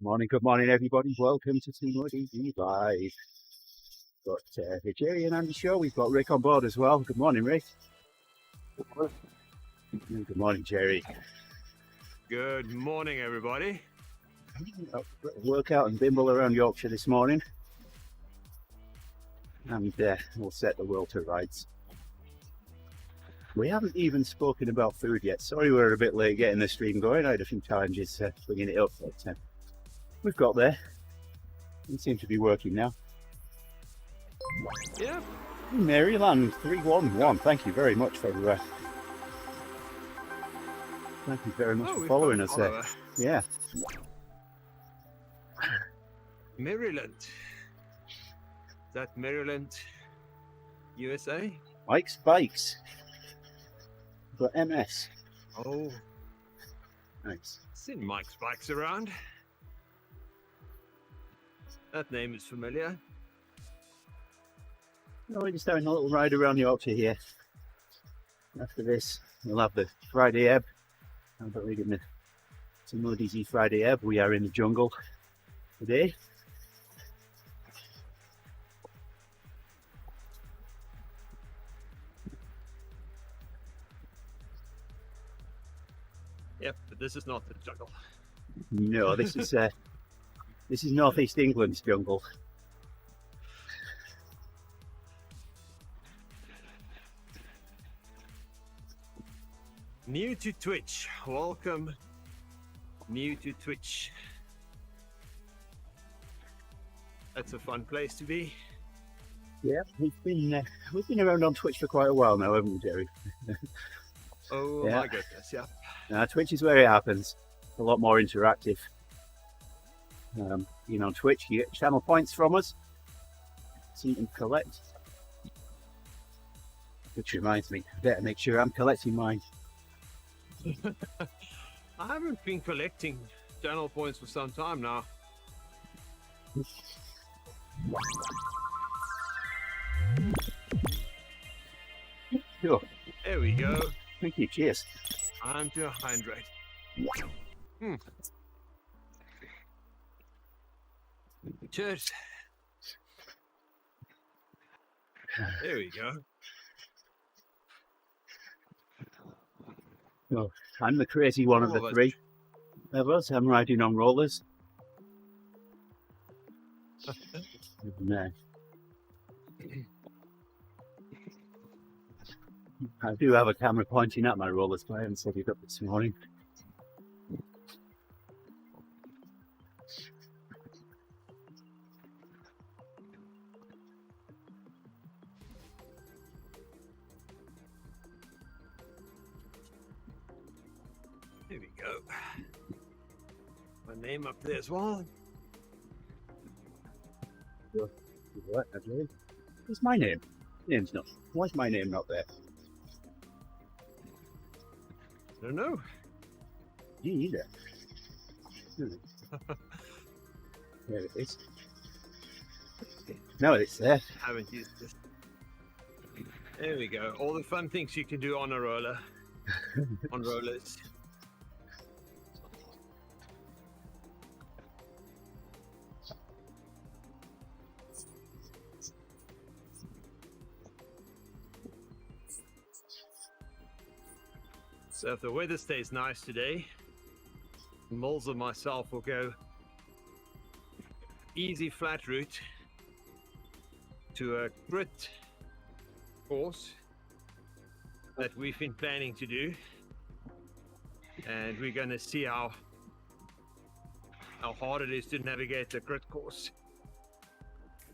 Good morning, everybody. Welcome to TeamODZ Live. Got the Gerrie and Andy show. We've got Rick on board as well. Good morning, Rick. Good morning, Gerrie. Good morning, everybody. Workout and Bimble around Yorkshire this morning, and we'll set the world to rights. We haven't even spoken about food yet. Sorry we're a bit late getting the stream going. I had a few challenges bringing it up, but we've got there. It seems to be working now. Yeah. Maryland 311. Thank you very much for following us there. Yeah. Maryland. Is that Maryland, USA? Mike's Bikes. Got MS. Oh, Nice. seen Mike's Bikes around. That name is familiar. No, we're just having a little ride around Yorkshire here. After this, we'll have the Friday ebb. I'm reading the TeamODZ Friday ebb. We are in the jungle today. Yep, but this is not the jungle. No, this is northeast England's jungle. New to Twitch. Welcome. New to Twitch. That's a fun place to be. Yeah, we've been around on Twitch for quite a while now, haven't we, Gerrie? Oh Yeah. my goodness, yeah. Twitch is where it happens. A lot more interactive. On Twitch, you get channel points from us, so you can collect. Which reminds me, I better make sure I'm collecting mine. I haven't been collecting channel points for some time now. Sure. There we go. Thank you. Cheers. Time to hydrate. Cheers. There we go. Oh, I'm the crazy one of the three of us. I'm riding on rollers. And, I do have a camera pointing at my rollers, but I haven't set it up this morning. There we go. My name up there as well. What? What's my name? Name's not. Why's my name not there? I don't know. You either. There it is. No, it's there. Haven't used this. There we go. All the fun things you can do on a roller. On rollers. So if the weather stays nice today, Mills and myself will go easy flat route to a grit course that we've been planning to do, and we're going to see how hard it is to navigate the grit course.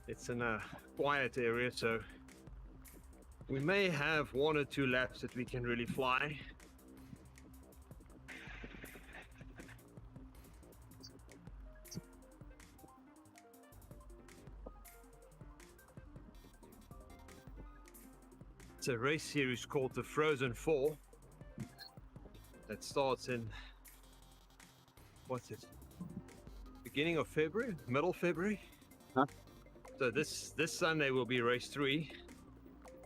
It's in a quiet area, so we may have 1 or 2 laps that we can really fly. It's a race series called the Frozen 4 that starts in, what's it, beginning of February, middle February? Huh? So this Sunday will be race 3,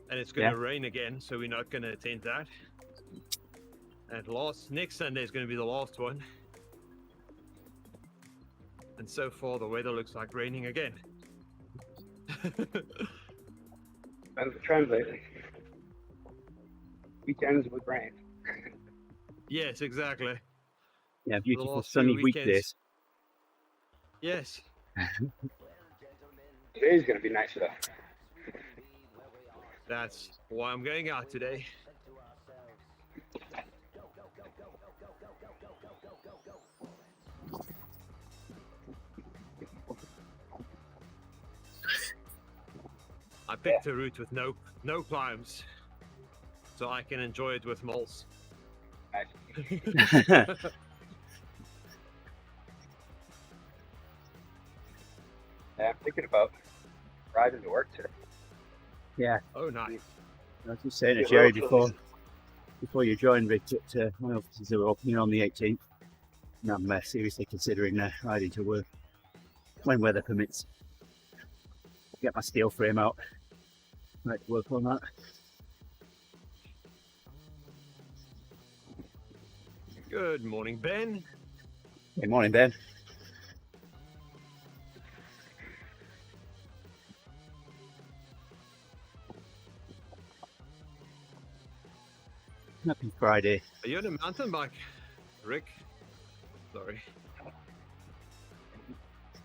and it's going to rain again, so we're not going to attend that. And next Sunday is going to be the last one. And so far, the weather looks like raining again. That's the trend lately. Weekends with rain. Yes, exactly. Yeah, The beautiful last few sunny weekends. weekdays. Yes. Today's gonna be nice though. That's why I'm going out today. I picked a route with no climbs, so I can enjoy it with moles. Nice. Yeah, I'm thinking about riding to work today. Yeah, Oh, nice. I was just saying to Get Gerrie relatively- before you joined, Rich, that my offices are opening on the 18th. And I'm seriously considering riding to work when weather permits. Get my steel frame out. Right, to work on that. Good morning, Ben. Good morning, Ben. Happy Friday. Are you on a mountain bike, Rick? Sorry.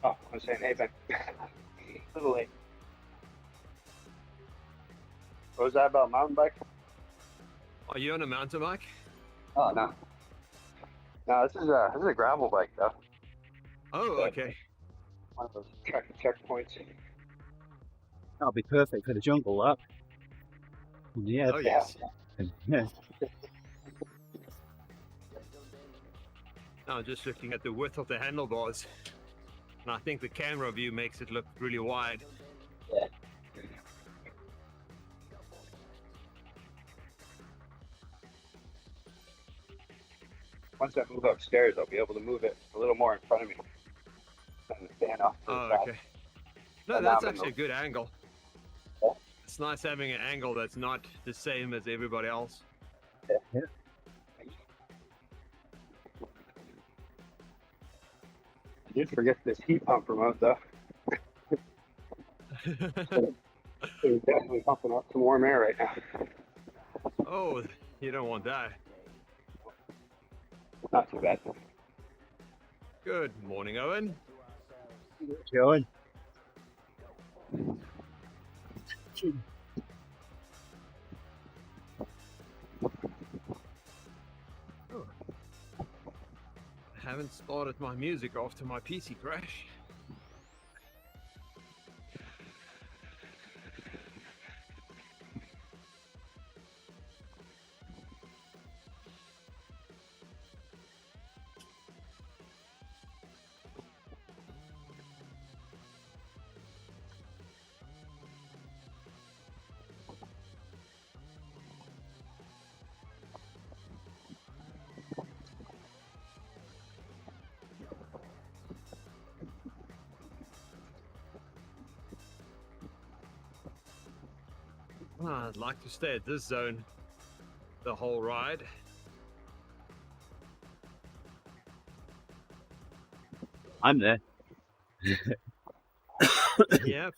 Oh, I'm saying, hey Ben. A little late. What was that about mountain bike? Are you on a mountain bike? Oh no. No, this is a gravel bike though. Oh, Yeah. okay. One of those checkpoints. That'll be perfect for the jungle, that. Yeah. Oh, yes. Yeah. I'm just looking at the width of the handlebars, and I think the camera view makes it look really wide. Yeah. Once I move upstairs, I'll be able to move it a little more in front of me. And stand off to the Oh, side. okay. No, And that's now I'm in actually a good angle. Yeah. It's nice having an angle that's not the same as everybody else. Yeah. I did forget this heat pump remote though. It's definitely pumping up some warm air right now. Oh, you don't want that. Not too bad. Good morning, Owen. Going. Oh. I haven't started my music after my PC crash. Ah, I'd like to stay at this zone the whole ride. I'm there. Yep.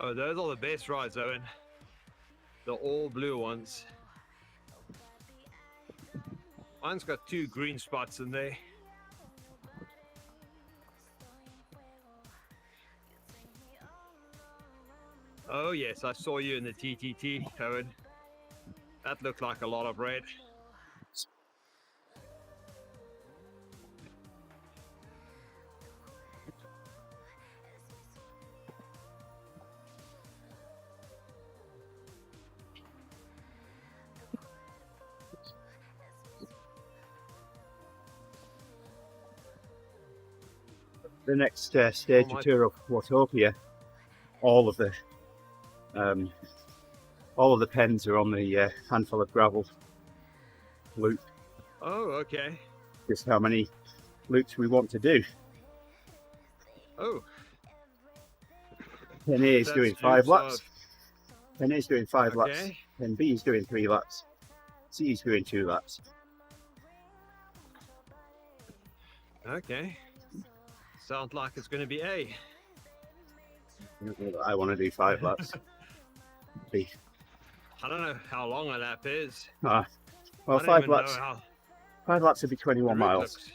Oh, those are the best rides, Owen. The all blue ones. Mine's got 2 green spots in there. Oh yes, I saw you in the TTT, Owen. That looked like a lot of red. the next stage my- of Tour of Watopia, all of the pens are on the handful of gravel loop. Oh, okay. Just how many loops we want to do. Oh, Pen A is that's doing 5 loops laps. of- Pen A is doing 5 laps. Okay. Pen B is doing 3 laps. C is doing 2 laps. Okay. Sounds like it's going to be A. I want to do 5 laps. B. I don't know how long a lap is. Well, I don't 5 even know laps. how 5 laps would be the 21 route miles. looks.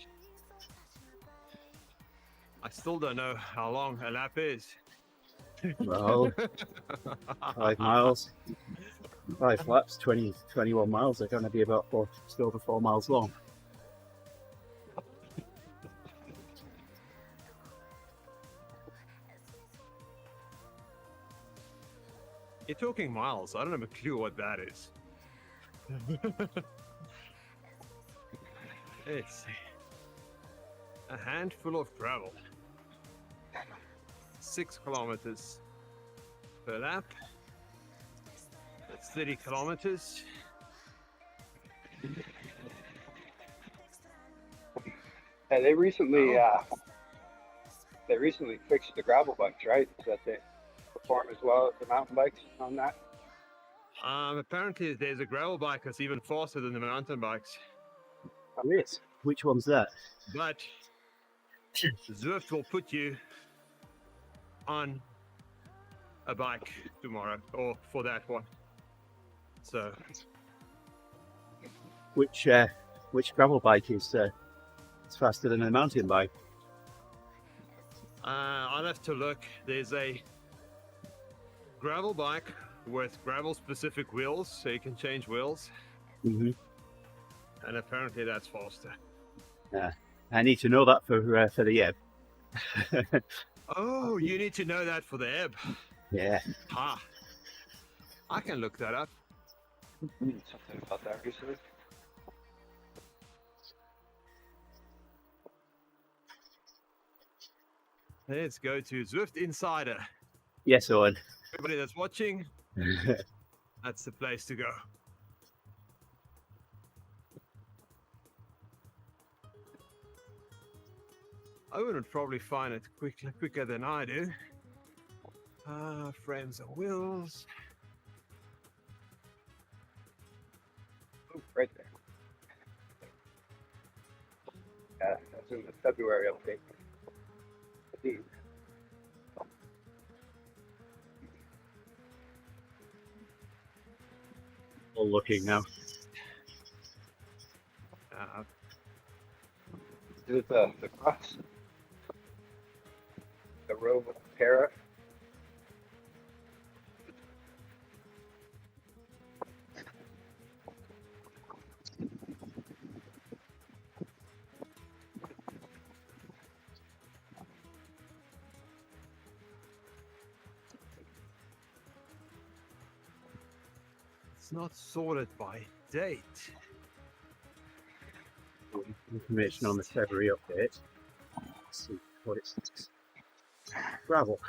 I still don't know how long a lap is. Well, 5 miles. 5 laps, 21 miles. They're going to be about just over 4 miles long. You're talking miles. I don't have a clue what that is. Let's see. A handful of gravel. 6 kilometers per lap. That's 30 kilometers. Yeah, they recently fixed the gravel bikes, right? So that they perform as well as the mountain bikes on that. Apparently there's a gravel bike that's even faster than the mountain bikes. Oh, yes. Which one's that? But Zwift will put you on a bike tomorrow, or for that one. So Which gravel bike is faster than a mountain bike? I'll have to look. There's a gravel bike with gravel specific wheels, so you can change wheels, Mm-hmm. and apparently that's faster. I need to know that for the ebb. Oh, you need to know that for the ebb. Yeah. Ha! I can look that up. Something about that recently. Let's go to Zwift Insider. Yes, Owen. Everybody that's watching, that's the place to go. Owen would probably find it quicker than I do. Frames and wheels. Oh, right there. Yeah, that's in the February update. All looking now. Is it the cross? The Rover Terra? It's not sorted by date. Information on the February update. Let's see what it's. Gravel.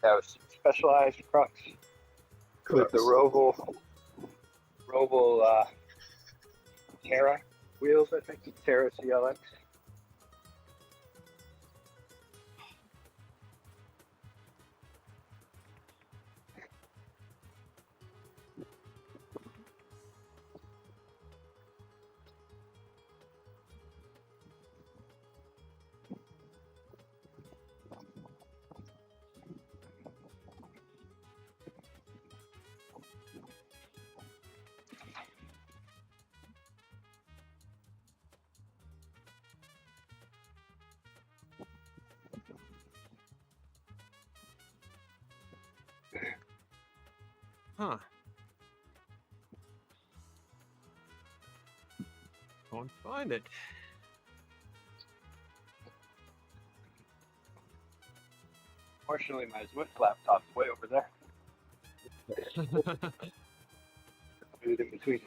That was Specialized Crux with the Roval Terra wheels, I think. Terra CLX. Huh. Can't find it. Fortunately, my Zwift laptop's way over there. Put it in between.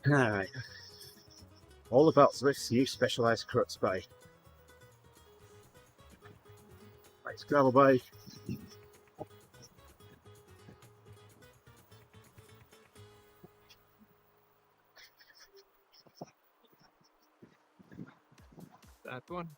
Aye. All about Zwift's new specialised crux bike. Nice gravel bike. That one.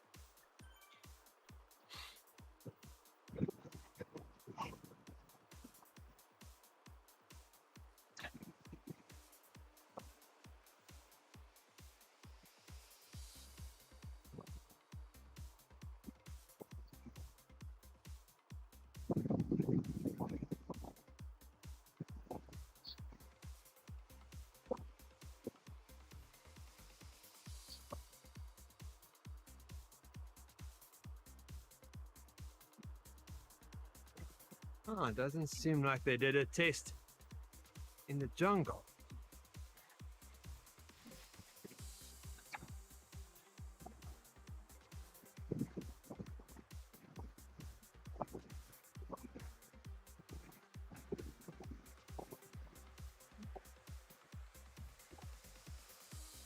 Oh, it doesn't seem like they did a test in the jungle.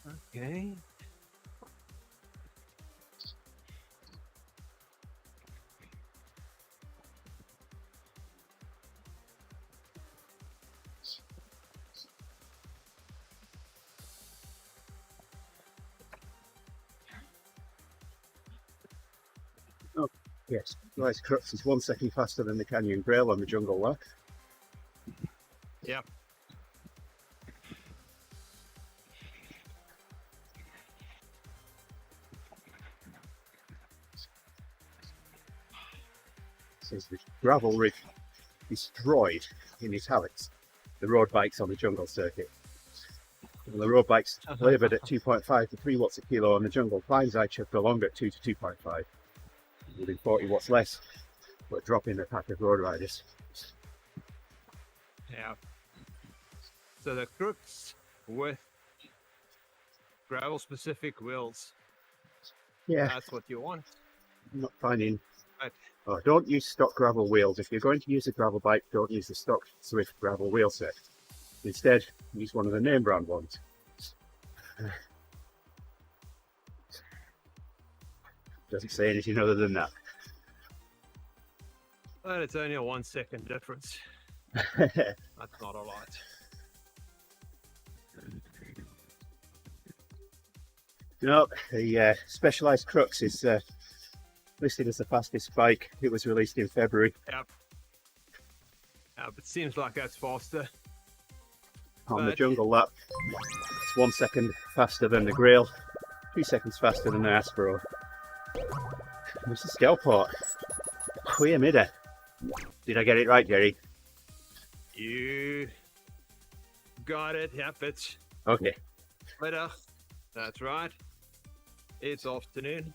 Okay. Oh, yes. Nice crux is 1 second faster than the Canyon Grail on the jungle lap. Yep. Says the gravel rig destroyed in italics the road bikes on the jungle circuit. And the road bikes laboured at 2.5 to 3 watts a kilo on the jungle. Climbs I chucked along at 2 to 2.5, within 40 watts less, but dropping the pack of road riders. Yeah. So the crux with gravel specific wheels. Yeah, That's what you want. I'm not finding. Right. Oh, don't use stock gravel wheels. If you're going to use a gravel bike, don't use the stock Zwift gravel wheel set. Instead, use one of the name brand ones. Doesn't say anything other than that. But it's only a 1 second difference. That's not a lot. No, the Specialized Crux is listed as the fastest bike. It was released in February. Yep. It seems like that's faster. On the But- jungle lap. It's 1 second faster than the Grail, 2 seconds faster than the Aspro. Mr. Skelport. Queer midder. Did I get it right, Gerrie? You got it. Yep, it's Okay. middag. That's right. It's afternoon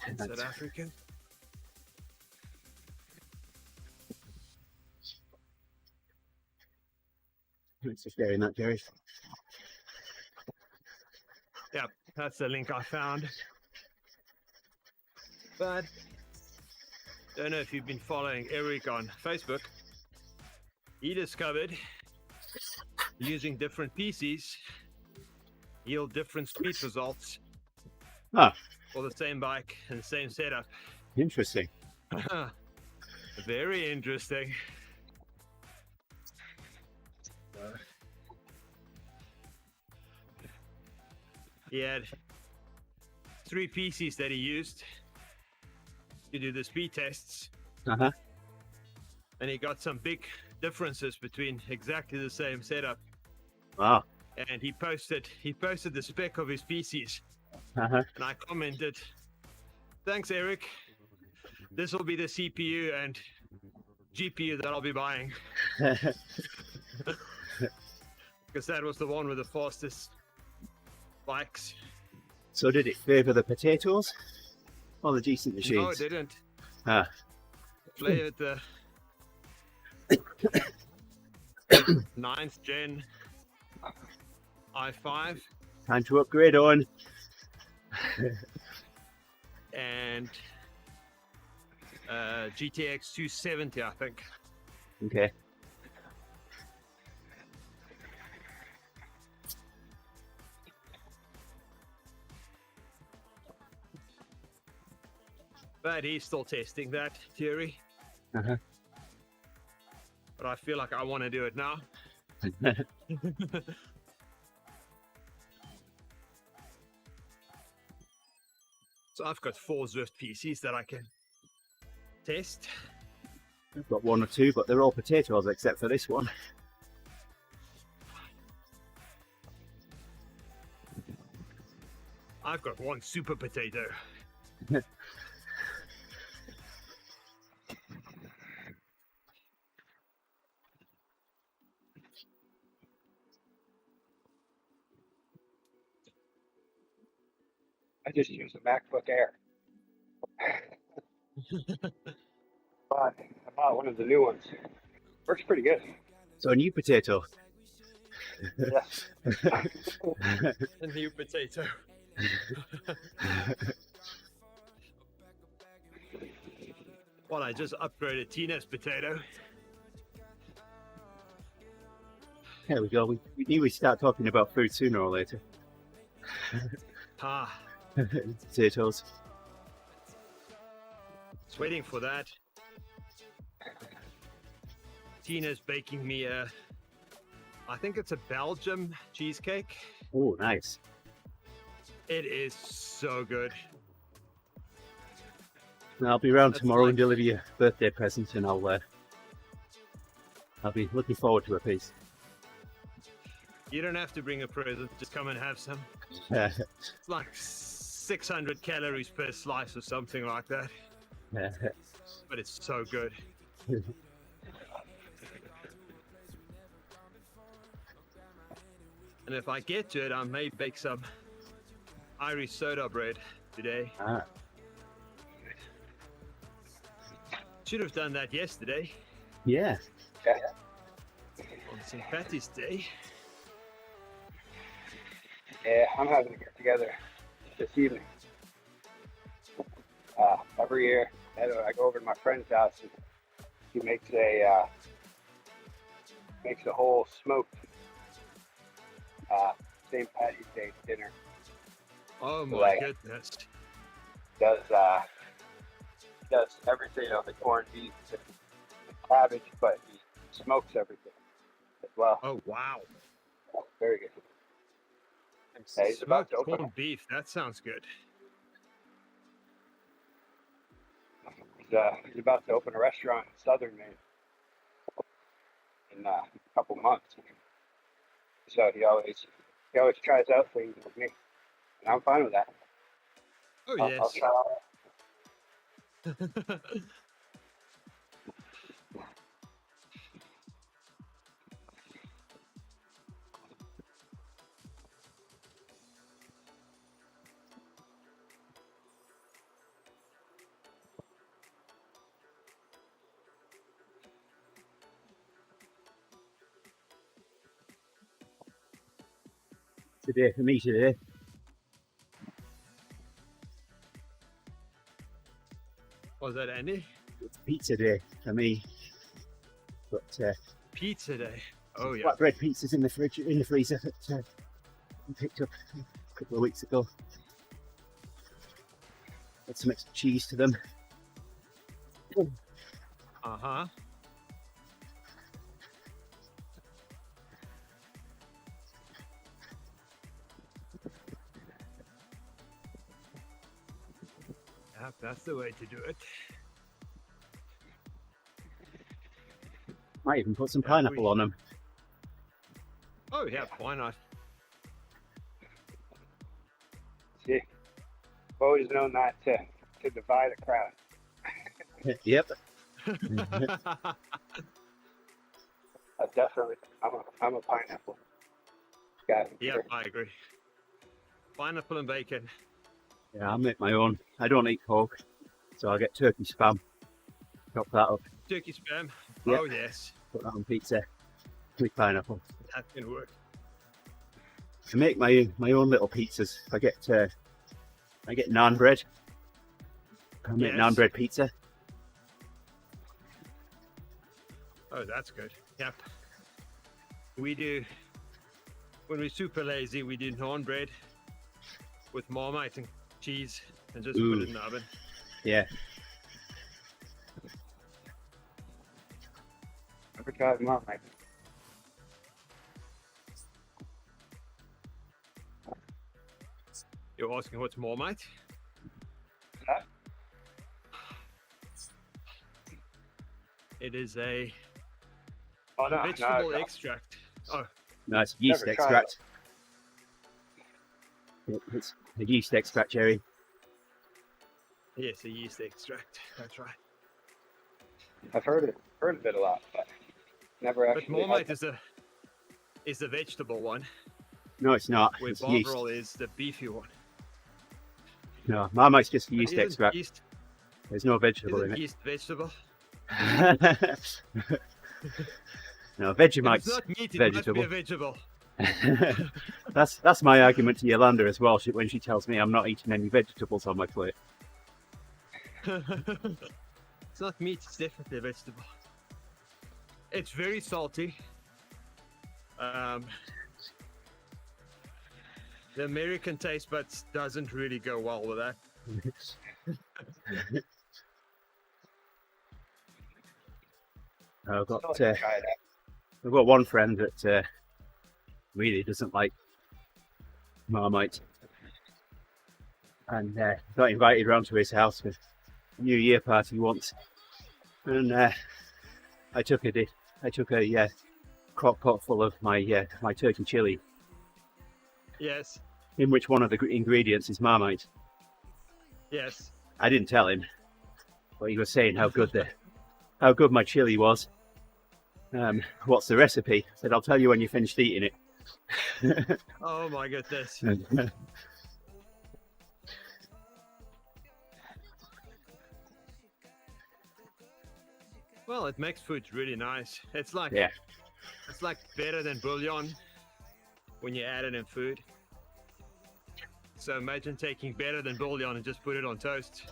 in South Africa. Thanks for sharing that, Gerrie. Yep, that's the link I found. But don't know if you've been following Eric on Facebook. He discovered using different PCs yield different speed results Ah, for the same bike and the same setup. interesting. Very interesting. He had 3 PCs that he used to do the speed tests, Uh-huh. and he got some big differences between exactly the same setup. Wow. And he posted the spec of his PCs, Uh-huh. and I commented, "Thanks, Eric. This will be the CPU and GPU that I'll be buying, because that was the one with the fastest bikes." So did it favour the potatoes or the decent machines? No, it didn't. Ah, Play with the 9th gen i5 time to upgrade on. and GTX 270, I think. Okay. But he's still testing that theory. Uh-huh. But I feel like I want to do it now. So I've got 4 Zwift PCs that I can test. I've got 1 or 2, but they're all potatoes except for this one. I've got 1 super potato. I just use a MacBook Air. But I bought one of the new ones. Works pretty good. So a new potato. Yes. A new potato. Well, I just upgraded Tina's potato. There we go. We knew we'd start talking about food sooner or later. Ah, Potatoes. just waiting for that. Tina's baking me I think it's a Belgium cheesecake. Oh, nice. It is so good. I'll be around That's tomorrow like- and deliver your birthday present, and I'll be looking forward to a piece. You don't have to bring a present, just come and have some. It's like 600 calories per slice or something like that. But it's so good. And if I get to it, I may bake some Irish soda bread today. Ah, Should have done that yesterday yeah. on St. Patty's Day. Yeah, I'm having a get together this evening. Every year, I go over to my friend's house and he makes a whole smoked St. Patty's Day dinner. Oh my Like- goodness. Does everything, the corned beef and cabbage, but he smokes everything as well. Oh wow. Very good. Yeah, he's about Smoked to open corned beef, that sounds good. He's about to open a restaurant in Southern Maine in a couple months. So he always tries out things with me, and I'm fine with that. Oh I'll yes. try out. Today, for me today. Was that Andy? It's pizza day for me. But Pizza day. Oh yeah. flatbread pizzas in the freezer that I picked up a couple of weeks ago. Add some extra cheese to them. Uh-huh. Yep, that's the way to do it. Might even put some Yeah, pineapple on them. Oh yeah, why not? See, I've always known that to divide a crowd. Yep. Definitely, I'm a pineapple guy. Yeah, I agree. Pineapple and bacon. Yeah, I'll make my own. I don't eat pork, so I'll get turkey spam. Chop that up, Turkey spam. Yep. Oh yes, put that on pizza with pineapple. that can work. I make my own little pizzas. I get naan bread. I make Yes. naan bread pizza. Oh, that's good. Yep. We do, when we're super lazy, we do naan bread with Marmite and cheese and just put Ooh. it in the oven. Yeah, Never tried Marmite. You're asking what's Marmite? Huh? It is a Oh no, vegetable no. extract. Oh, Nice yeast Never tried extract. It's a yeast extract, Gerrie. yes, a yeast extract. That's right. I've heard of it a lot, but never But actually. Marmite is the vegetable one, No, it's not. where It's yeast. Bovril is the beefy one. No, Marmite's just But yeast isn't extract. Yeast, There's no vegetable isn't in it. yeast vegetable? No, If Vegemite's it's not meat, it vegetable. must be a vegetable. That's my argument to Yolanda as well. When she tells me I'm not eating any vegetables on my plate. It's not meat, it's definitely a vegetable. It's very salty. The American taste buds doesn't really go well with that. I've got Still haven't tried it. I've got one friend that really doesn't like Marmite, and got invited round to his house for a New Year party once, and I took a crock pot full of my my turkey chili, Yes, in which one of the ingredients is Marmite. yes. I didn't tell him, but he was saying how good my chili was. What's the recipe? I said, I'll tell you when you finished eating it. Oh my goodness. Well, it makes food really nice. It's like Yeah. it's like better than bouillon when you add it in food. So imagine taking better than bouillon and just put it on toast.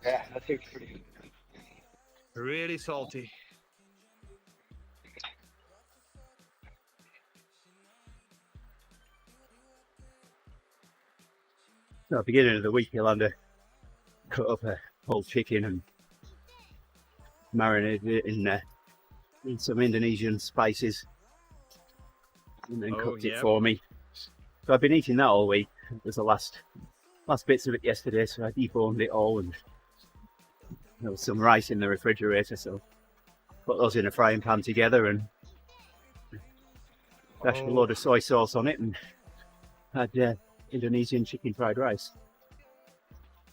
Yeah, that seems pretty. Really salty. At the beginning of the week, Yolanda cut up a whole chicken and marinated it in some Indonesian spices, and then cooked it yep. for me. So I've been eating that all week. It was the last bits of it yesterday, so I deboned it all, and there was some rice in the refrigerator, so put those in a frying pan together and dashed a load of soy sauce on it and had Indonesian chicken fried rice.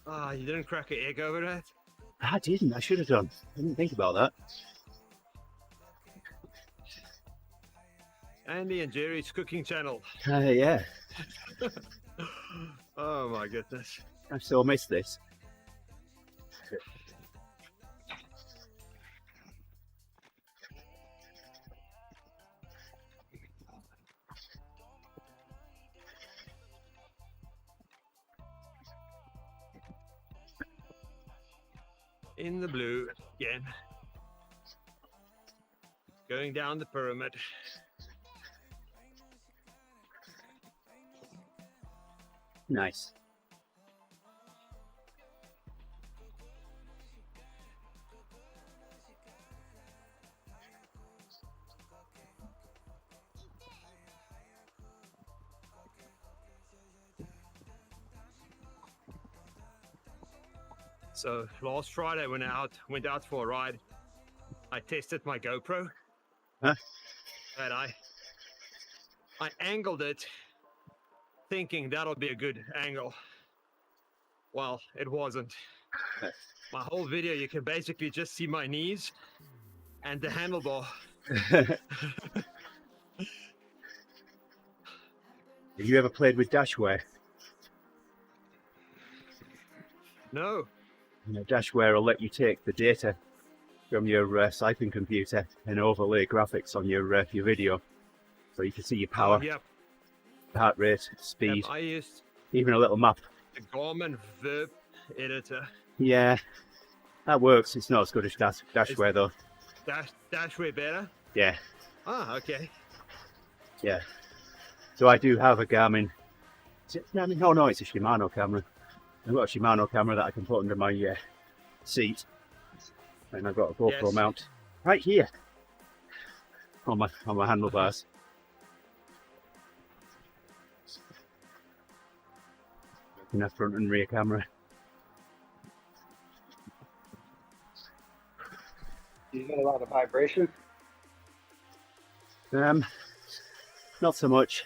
Ah, you didn't crack an egg over that? I didn't. I should have done. I didn't think about that. Andy and Gerrie's cooking channel. Yeah, Oh my goodness. I still miss this. In the blue again. Going down the pyramid. Nice. So last Friday when I went out for a ride, I tested my GoPro. Huh? And I angled it thinking that'll be a good angle. Well, it wasn't. My whole video, you can basically just see my knees and the handlebar. Have you ever played with Dashware? No. You know, Dashware will let you take the data from your cycling computer and overlay graphics on your video, so you can see your power, Oh, yep. heart rate, speed, I used even a little map. the Garmin Verb editor. Yeah, that works. It's not as good as Dashware though. Dashware better? Yeah, Ah, okay. yeah. So I do have a Garmin. Is it Garmin? Oh no, it's a Shimano camera. I've got a Shimano camera that I can put under my seat, and I've got a GoPro Yes. mount right here on my handlebars. In a front and rear camera. You get a lot of vibration. Not so much.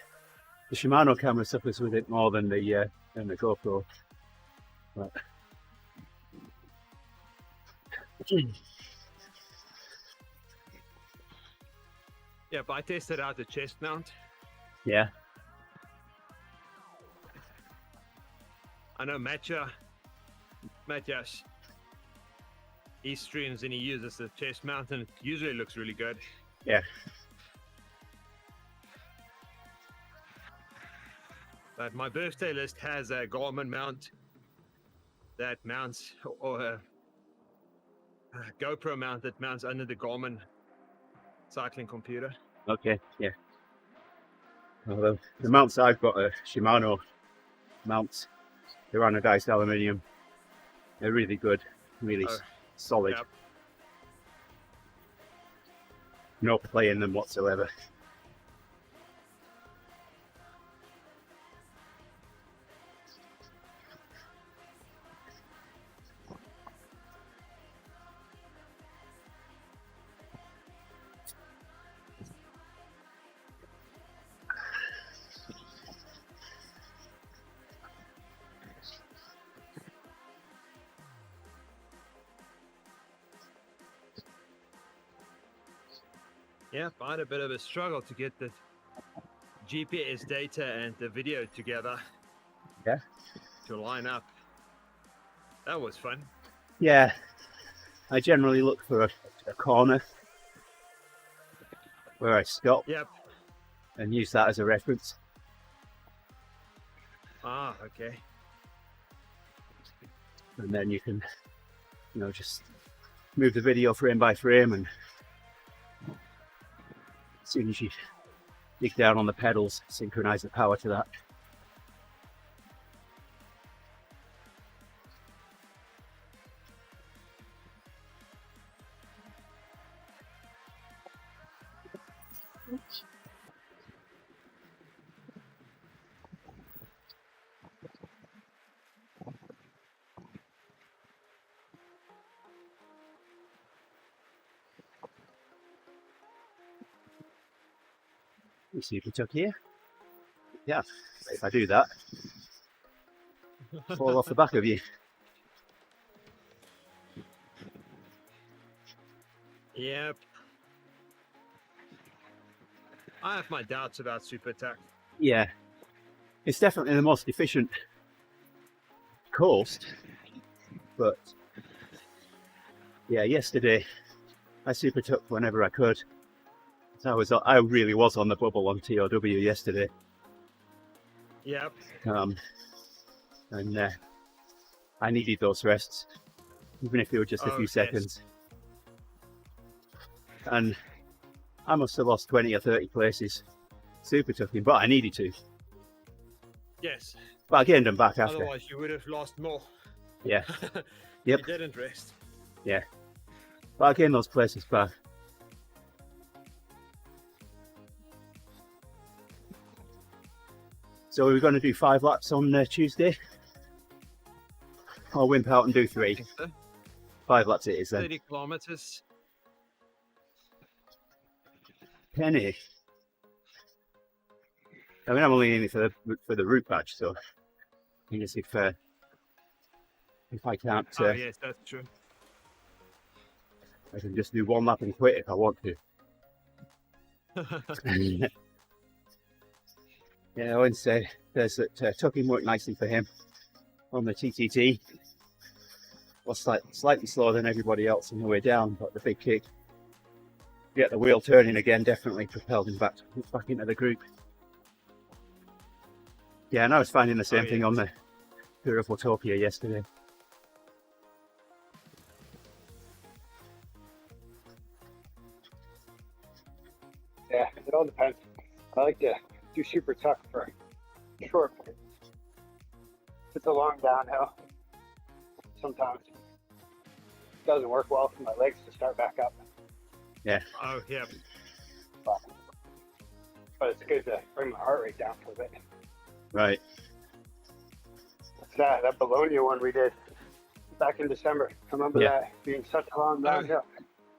The Shimano camera suffers with it more than the GoPro. But Yeah, but I tested out the chest mount. yeah, I know Matthias, he streams and he uses the chest mount and it usually looks really good. yeah, But my birthday list has a Garmin mount that mounts, or a GoPro mount that mounts under the Garmin cycling computer. okay, yeah. Well, the mounts I've got are Shimano mounts. They're anodized aluminium. They're really good, really Oh, solid. yep. No play in them whatsoever. Yeah, I had a bit of a struggle to get the GPS data and the video together. Yeah. To line up. That was fun. Yeah, I generally look for a corner where I stop Yep. and use that as a reference. Ah, okay. And then you can, just move the video frame by frame, and as soon as you dig down on the pedals, synchronize the power to that. You see if we took here? Yeah, if I do that, fall off the back of you. Yep. I have my doubts about Super Tuck. Yeah, it's definitely the most efficient coast, but yeah, yesterday I super took whenever I could. I really was on the bubble on TeamODZ yesterday. Yep. And I needed those rests, even if they were just a few yes. seconds. And I must have lost 20 or 30 places super tucking, but I needed to. Yes. But I gained them back after. Otherwise, you would have lost more. Yeah. You Yep. didn't rest. Yeah. But I gained those places back. So we're going to do 5 laps on Tuesday. I'll wimp out and do 3. So, 5 laps it is then. 30 kilometers. Penny. I mean, I'm only in it for the route badge, so I guess if I can't, Oh, yes, that's true. I can just do 1 lap and quit if I want to. Yeah, Owen said there's that tucking worked nicely for him on the TTT. Was slightly slower than everybody else on the way down, but the big kick, get the wheel turning again, definitely propelled him back into the group. Yeah, and I was finding the same thing on the Tour of Watopia yesterday. Yeah, it all depends. I like to do super tuck for short. It's a long downhill sometimes. doesn't work well for my legs to start back up. Oh, yeah. But it's good to bring my heart rate down for a bit. Right. What's that Bologna one we did back in December? I remember Yeah. that being such a long downhill.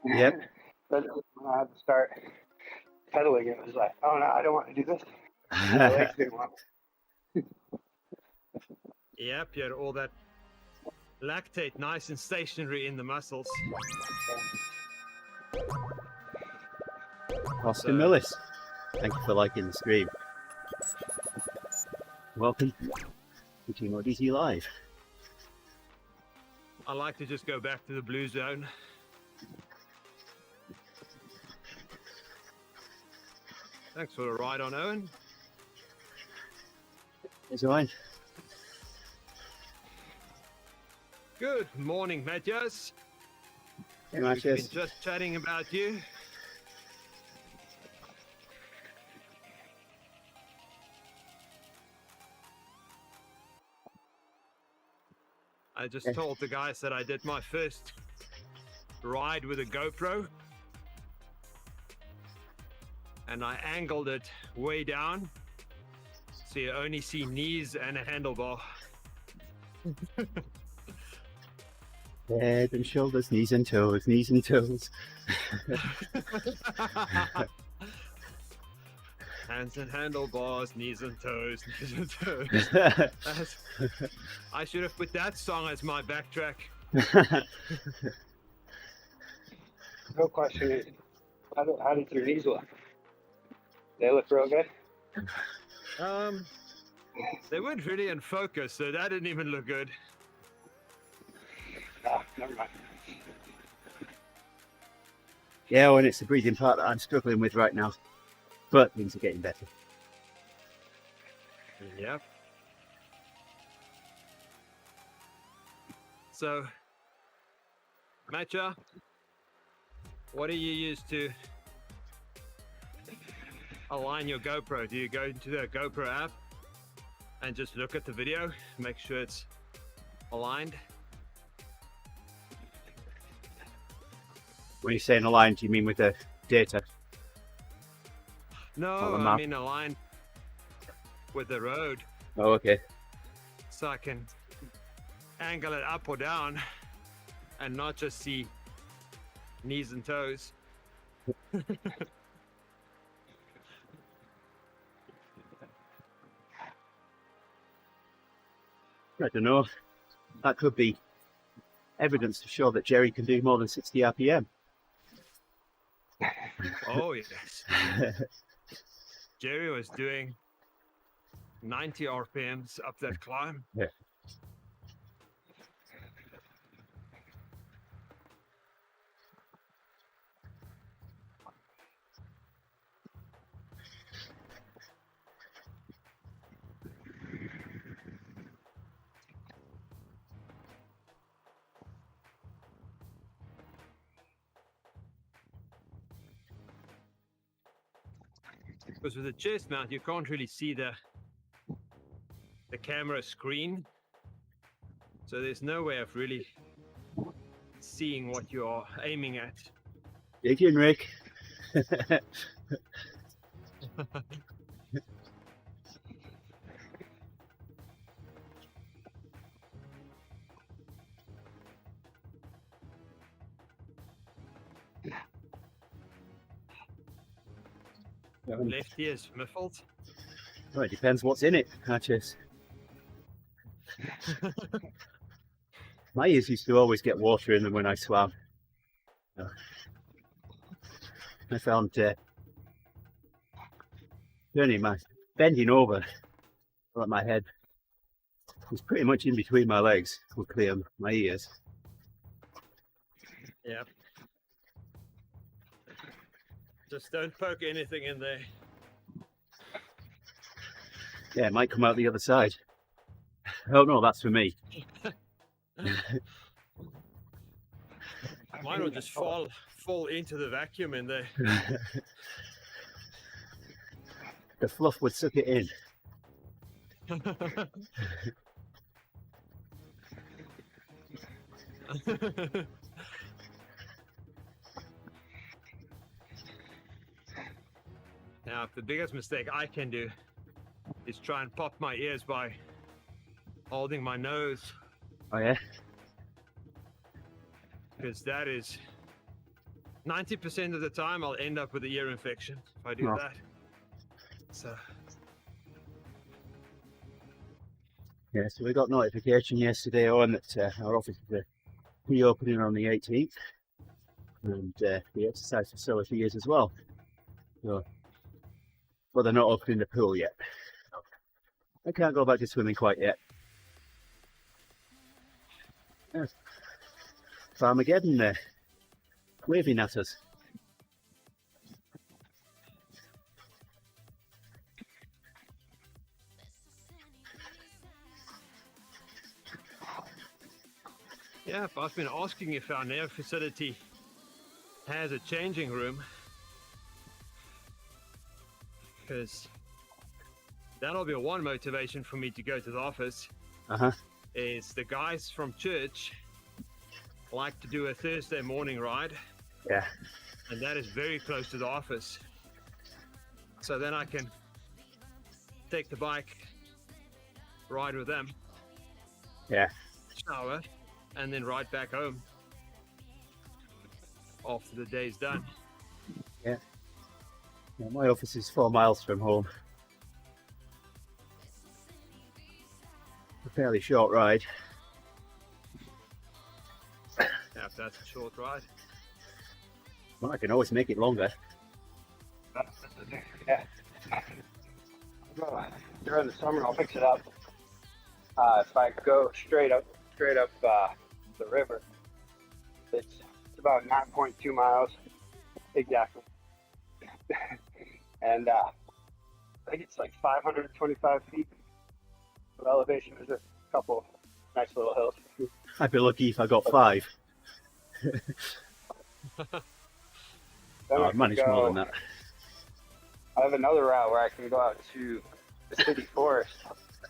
Yep. But when I had to start pedaling, it was like, oh no, I don't want to do this. My legs didn't want it. Yep, you had all that lactate nice and stationary in the muscles. Austin Millis, thank you for liking the stream. Welcome to TeamODZ Live. I like to just go back to the blue zone. Thanks for the ride on, Owen. It's Owen. Good morning, Matthias. Hey, We've been Matches. just chatting about you. I just told the guys that I did my first ride with a GoPro. And I angled it way down, so you only see knees and a handlebar. Head and shoulders, knees and toes, knees and toes. Hands and handlebars, knees and toes, knees and toes. I should have put that song as my backtrack. No question is, how did your knees look? They look real good. They weren't really in focus, so that didn't even look good. Ah, never mind. Yeah, well, it's the breathing part that I'm struggling with right now. But things are getting better. Yep. So, Matcha, what do you use to align your GoPro? Do you go into the GoPro app and just look at the video, make sure it's aligned? When you're saying aligned, do you mean with the data? No, On the I map. mean aligned with the road, Oh, okay. so I can angle it up or down and not just see knees and toes. I don't know. That could be evidence to show that Gerrie can do more than 60 RPM. Oh, yes. Gerrie was doing 90 RPMs up that climb. Yeah. Because with the chest mount, you can't really see the camera screen. So there's no way of really seeing what you are aiming at. Dig in, Rick. Left ear is muffled. Well, it depends what's in it, Hatches. My ears used to always get water in them when I swam. I found bending over, like my head was pretty much in between my legs, luckily on my ears. Yep. Just don't poke anything in there. Yeah, it might come out the other side. Oh no, that's for me. Mine will just fall into the vacuum in there. The fluff would suck it in. Now, the biggest mistake I can do is try and pop my ears by holding my nose, Oh yeah. because that is 90% of the time I'll end up with an ear infection if I do Oh. that. So Yeah, so we got notification yesterday on that our office is reopening on the 18th, and the exercise facility is as well. So, but they're not opening the pool yet. I can't go back to swimming quite yet. Yeah. Farmageddon there, waving at us. yeah, but I've been asking if our new facility has a changing room, because that'll be one motivation for me to go to the office. Is the guys from church like to do a Thursday morning ride, Yeah. and that is very close to the office. So then I can take the bike, ride with them, Yeah. shower, and then ride back home after the day's done. Yeah, my office is 4 miles from home. A fairly short ride. Yeah, if that's a short ride. Well, I can always make it longer. Yeah. During the summer, I'll fix it up. If I go straight up the river, it's about 9.2 miles exactly, and I think it's like 525 feet of elevation. There's a couple nice little hills. I'd be lucky if I got 5. Then I I've can managed more than that. I have another route where I can go out to the city forest,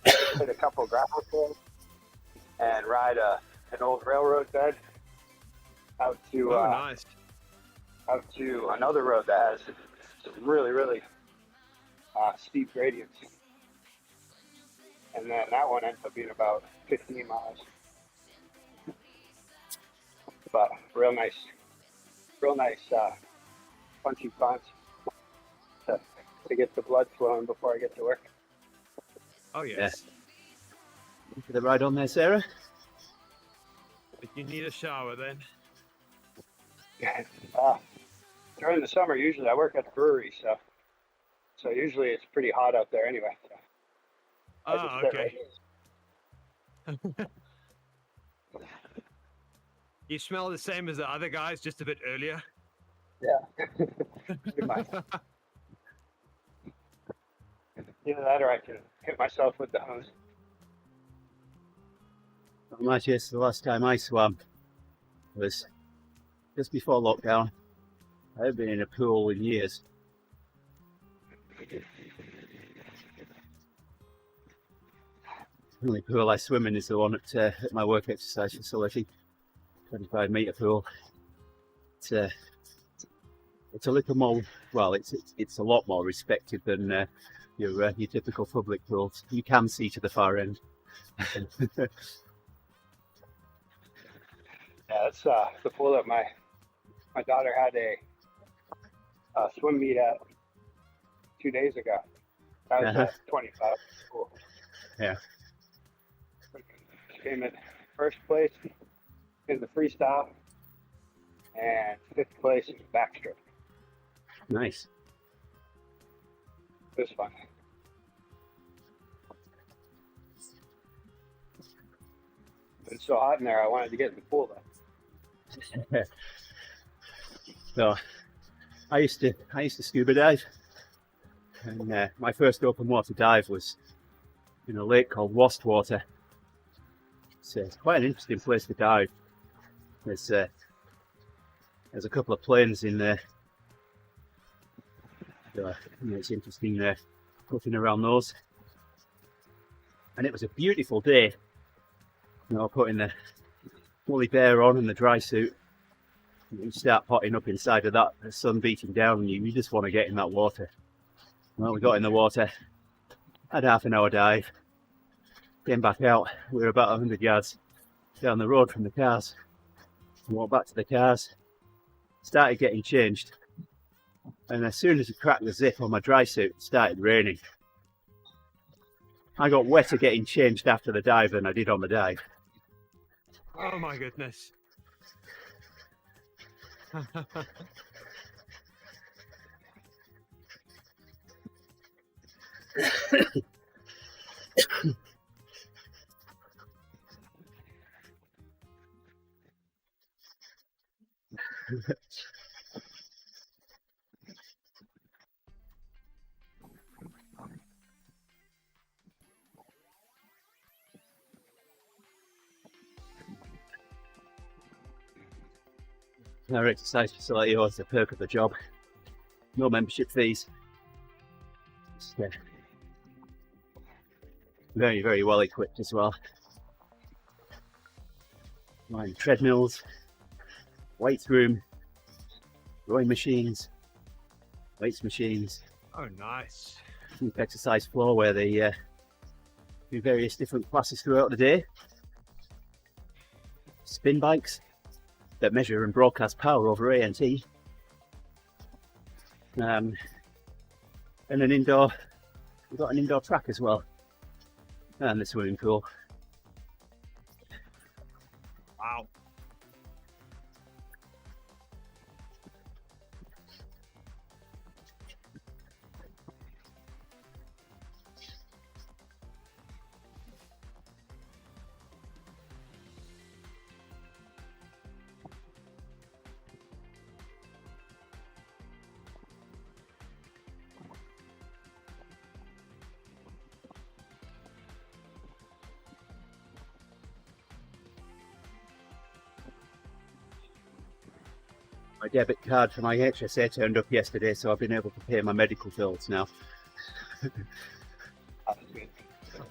hit a couple gravel trails, and ride an old railroad bed out to Nice. out to another road that has some really steep gradients, and then that one ends up being about 15 miles. But real nice punchy punch to get the blood flowing before I get to work. Oh yes. For the ride on there, Sarah? But you need a shower then. During the summer, usually I work at the brewery, so usually it's pretty hot out there anyway. So I just sit Okay. right You smell the same as the other guys, just a bit earlier. Yeah. Pretty much. Either that or I can hit myself with the hose. Much yes, the last time I swam was just before lockdown. I haven't been in a pool in years. The only pool I swim in is the one at my work exercise facility, 25-metre pool. It's a little more, well, it's a lot more respected than your typical public pools. You can see to the far end. Yeah, that's the pool that my daughter had a swim meet at 2 days ago. That was at 25 pool. Yeah. Came in first place in the freestyle and 5th place in the backstroke. Nice. It was fun. It's so hot in there, I wanted to get in the pool though. So I used to scuba dive, and my first open water dive was in a lake called Wastwater. It's quite an interesting place to dive. There's a couple of planes in there. So, it's interesting looking around those. And it was a beautiful day. Putting the woolly bear on and the dry suit. You start potting up inside of that, the sun beating down on you. You just want to get in that water. Well, we got in the water, had half an hour dive, came back out. We were about 100 yards down the road from the cars. Walked back to the cars, started getting changed, and as soon as I cracked the zip on my dry suit, it started raining. I got wetter getting changed after the dive than I did on the dive. Oh my goodness. Our exercise facility was the perk of the job. No membership fees. Just, very, very well equipped as well. Line treadmills, weights room, rowing machines, weights machines. Oh, nice. Deep exercise floor where they do various different classes throughout the day. Spin bikes that measure and broadcast power over ANT. And an indoor, we've got an indoor track as well. And the swimming pool. Wow. My debit card for my HSA turned up yesterday, so I've been able to pay my medical bills now.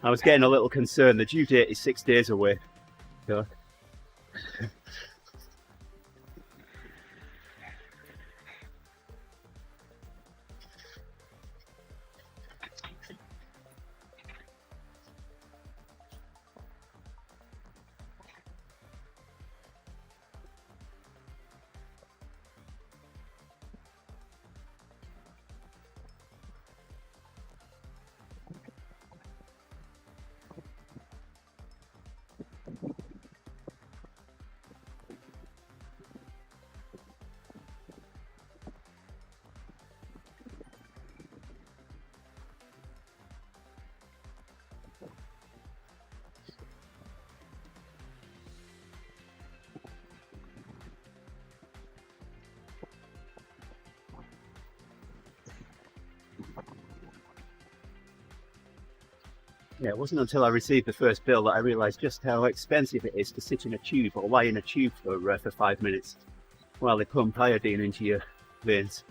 I was getting a little concerned. The due date is 6 days away. So. Yeah, it wasn't until I received the first bill that I realised just how expensive it is to sit in a tube or lie in a tube for 5 minutes while they pump iodine into your veins.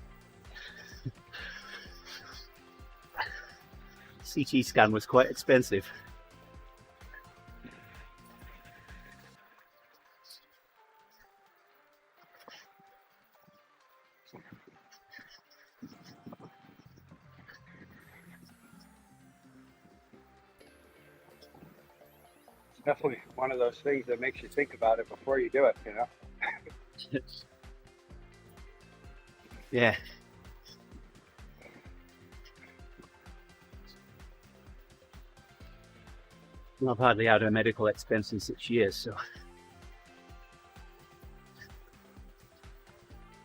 CT scan was quite expensive. Definitely one of those things that makes you think about it before you do it, you know? Yeah. I've hardly had a medical expense in 6 years, so.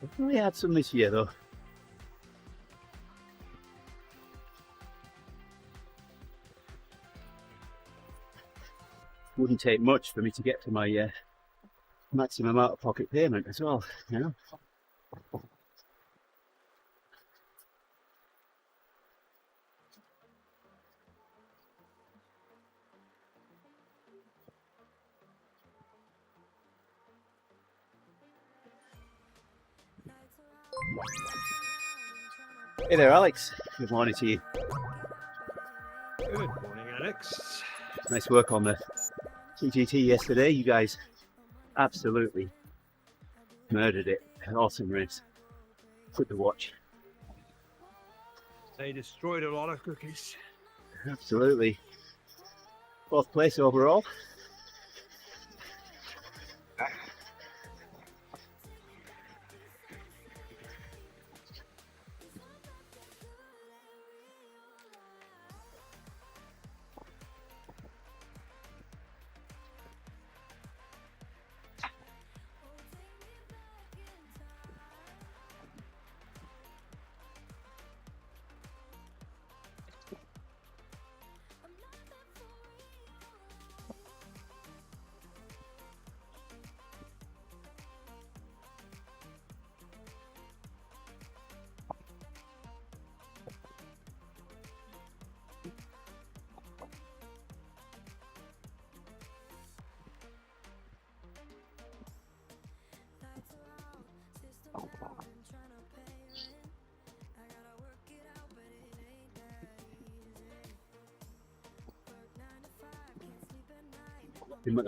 I've only had some this year though. Wouldn't take much for me to get to my maximum out-of-pocket payment as well, you know. Hey there, Alex. Good morning to you. Good morning, Alex. Nice work on the CGT yesterday. You guys absolutely murdered it. An awesome race. Good to watch. They destroyed a lot of cookies. Absolutely. Fourth place overall.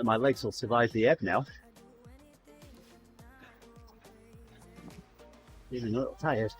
My legs will survive the ebb now. Feeling a little tired.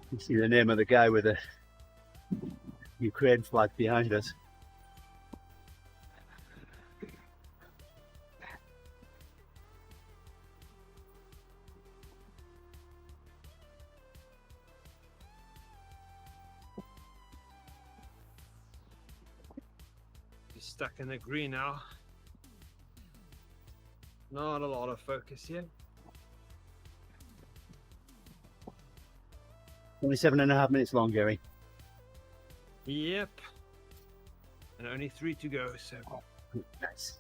You see the name of the guy with the Ukraine flag behind us. He's stuck in the green now. Not a lot of focus here. Only 7.5 minutes long, Gerrie. Yep. And only 3 to go, so Nice.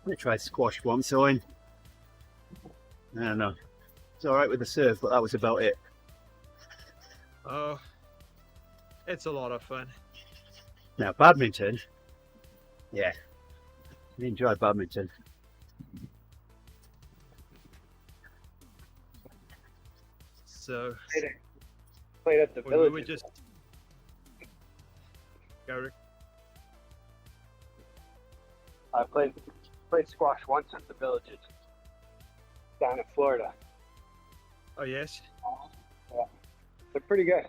I tried squash once, so I don't know. It's alright with the serve, but that was about it. oh, it's a lot of fun. Now, badminton. Yeah. I enjoy badminton. So Played at the when we village. were just Gerrie. I played squash once at the villages down in Florida. Oh yes. Yeah, they're pretty good.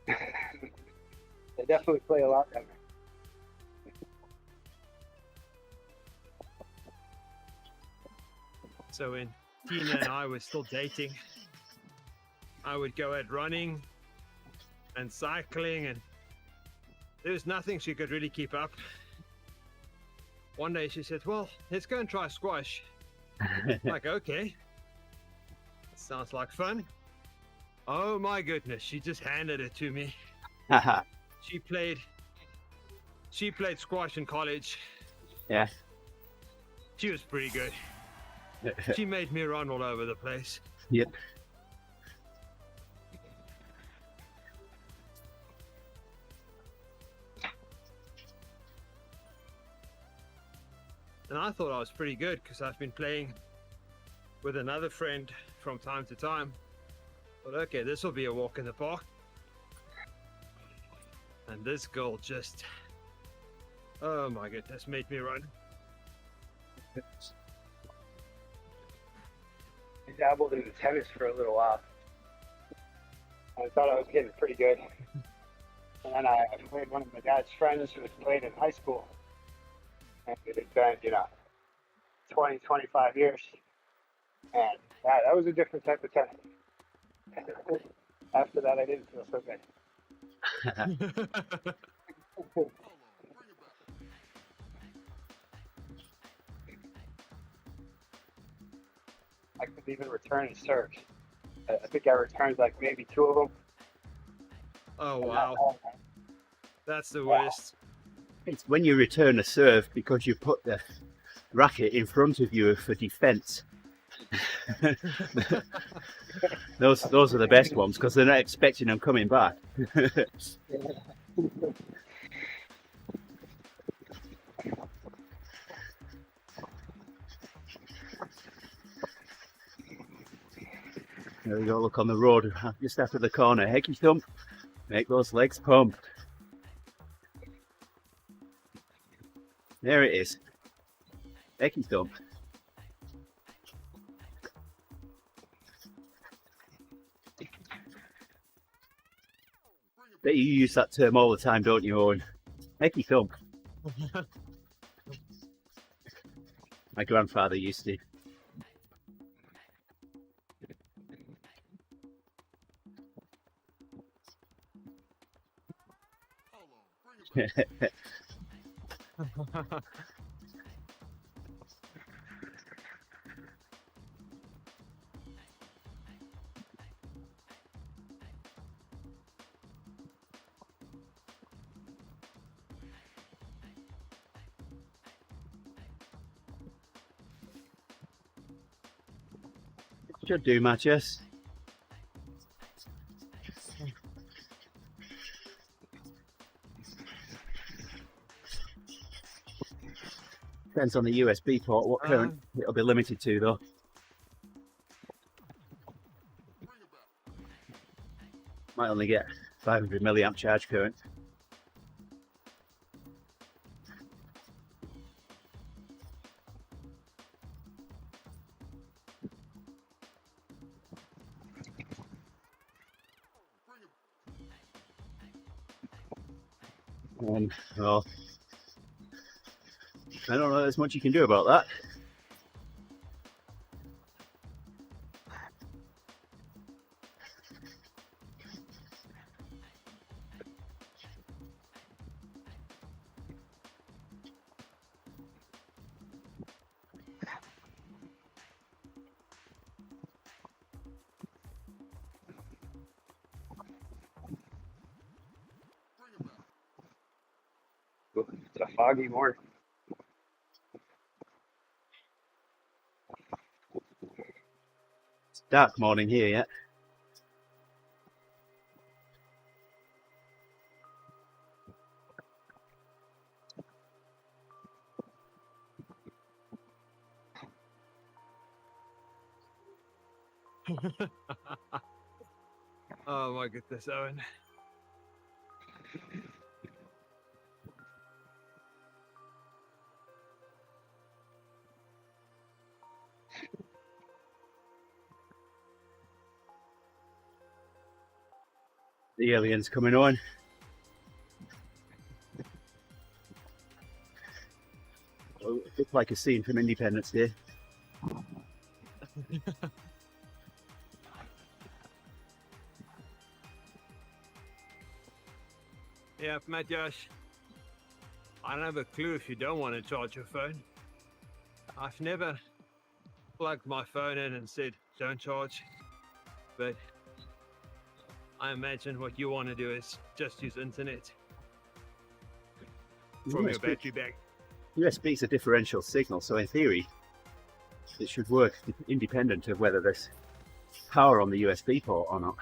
They definitely play a lot down there. So when Tina and I were still dating, I would go out running and cycling, and there was nothing she could really keep up. One day she said, well, let's go and try squash. Like, okay. Sounds like fun. Oh my goodness, she just handed it to me. She played squash in college. Yeah. She was pretty good. She made me run all over the place. Yep. And I thought I was pretty good because I've been playing with another friend from time to time. But okay, this will be a walk in the park. And this girl just, oh my goodness, made me run. I dabbled in tennis for a little while. I thought I was getting pretty good. And then I played one of my dad's friends who was playing in high school. And it had been, 20, 25 years. And that was a different type of tennis. After that, I didn't feel so good. I couldn't even return his serves. I think I returned like maybe 2 of them. Oh wow, that's the worst. It's when you return a serve because you put the racket in front of you for defence. those are the best ones because they're not expecting them coming back. There we go, look on the road just after the corner. Hecky thump, make those legs pump. There it is. Hecky thump. Bet you use that term all the time, don't you, Owen? Hecky thump. My grandfather used to. Should do, Matches. Depends on the USB port, what current it'll be limited to though. Might only get 500 milliamp charge current. Well, I don't know there's much you can do about that. It's a foggy morning. It's dark morning here yet. Oh my goodness, Owen. The aliens coming on. Oh, it looks like a scene from Independence Day. Yeah, Matt Josh. I don't have a clue if you don't want to charge your phone. I've never plugged my phone in and said don't charge, but I imagine what you want to do is just use internet from your battery bank. USB is a differential signal, so in theory it should work independent of whether there's power on the USB port or not.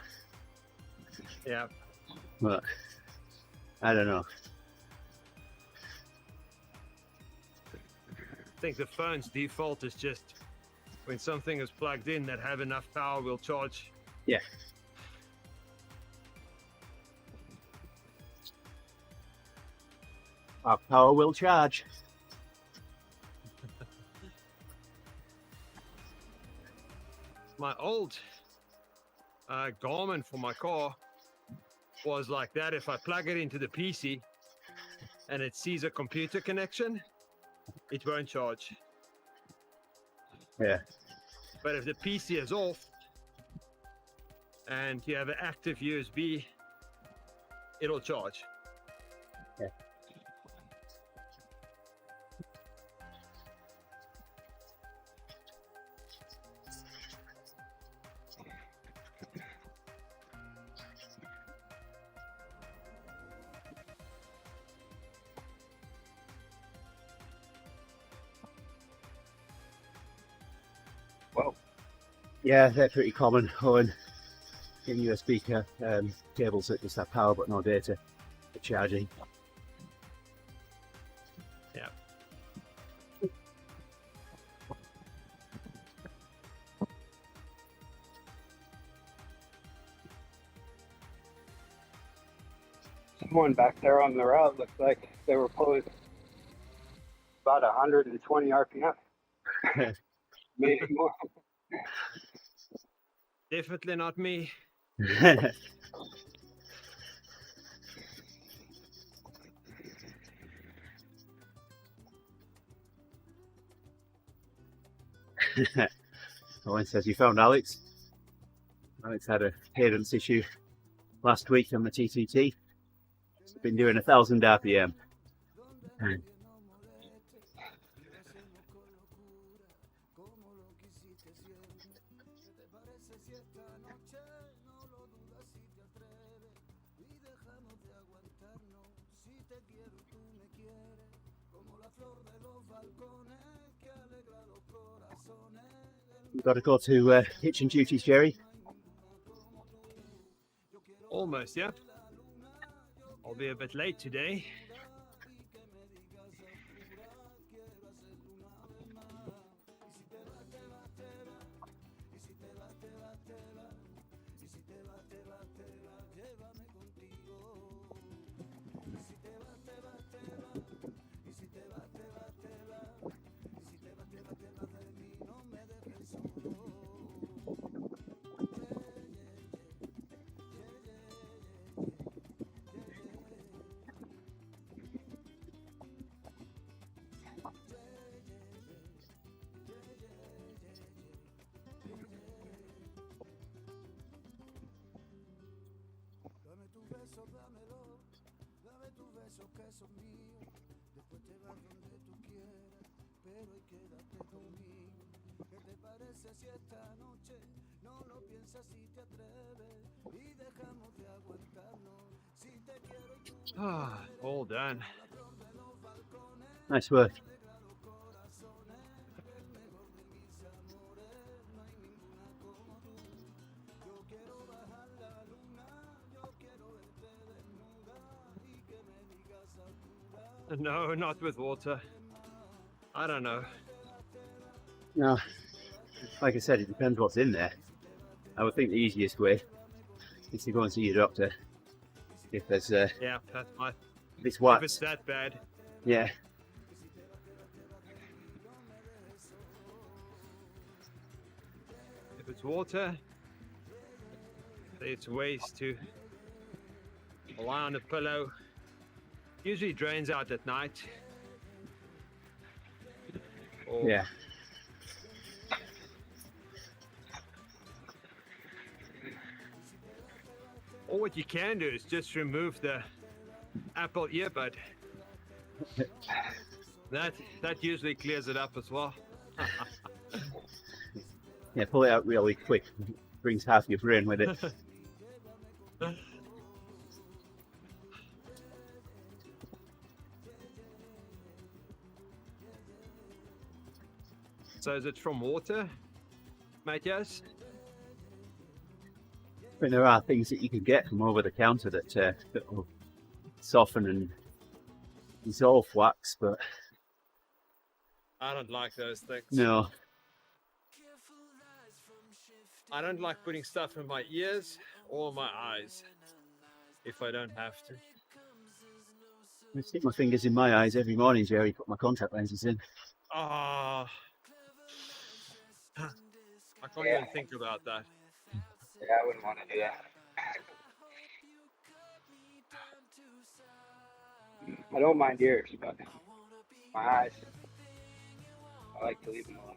Yeah. But I don't know. think the phone's default is just when something is plugged in that have enough power will charge. Yeah. Our power will charge. My old Garmin for my car was like that. If I plug it into the PC and it sees a computer connection, it won't charge. Yeah. But if the PC is off and you have an active USB, it'll charge. Yeah. Well, Yeah, they're pretty common. Owen, in USB cables that just have power but no data for charging. Yeah. someone back there on the route looked like they were pulling about 120 RPM. Maybe more. Definitely not me. Owen says you found Alex. Alex had a cadence issue last week on the TTT. He's been doing 1,000 RPM. We've got to go to Hitchin Duties, Gerrie. Almost, yeah. I'll be a bit late today. Ah, all done. Nice work. No, not with water. I don't know. No, like I said, it depends what's in there. I would think the easiest way is to go and see your doctor. If there's Yeah, that's my. this If wax, it's that bad, yeah, if it's water, there's ways to lie on a pillow. Usually drains out at night. Or yeah, Or what you can do is just remove the Apple earbud. That usually clears it up as well. yeah. Pull it out really quick. Brings half your brain with it. So is it from water, Matthias? But there are things that you can get from over the counter that will soften and dissolve wax, but I don't like those things. No. I don't like putting stuff in my ears or my eyes if I don't have to. I stick my fingers in my eyes every morning, Gerrie, put my contact lenses in. Ah, I can't Yeah. even think about that. Yeah, I wouldn't want to do that. I don't mind ears, but my eyes, I like to leave them alone.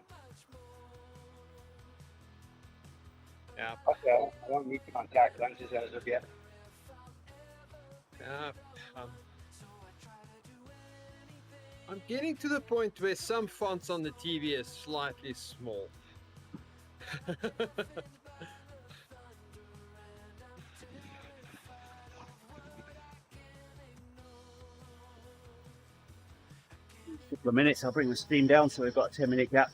Yeah, Also, I don't need contact lenses as of yet. yeah. I'm getting to the point where some fonts on the TV is slightly small. Couple of minutes, I'll bring the stream down so we've got a 10-minute gap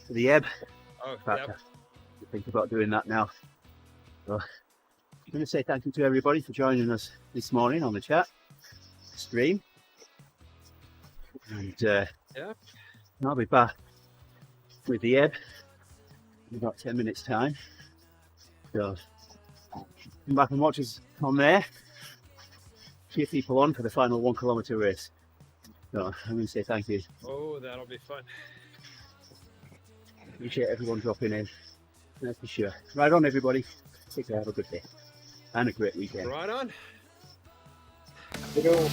for the ebb. Oh, In fact, yep. I think about doing that now. So, I'm going to say thank you to everybody for joining us this morning on the chat stream. And I'll be back with the ebb in about 10 minutes time. So come back and watch us on there. Cheer people on for the final 1 kilometre race. So I'm going to say thank you. Oh, that'll be fun. Appreciate everyone dropping in. That's for sure. Right on, everybody. Take care. Have a good day and a great weekend. Right on. You know,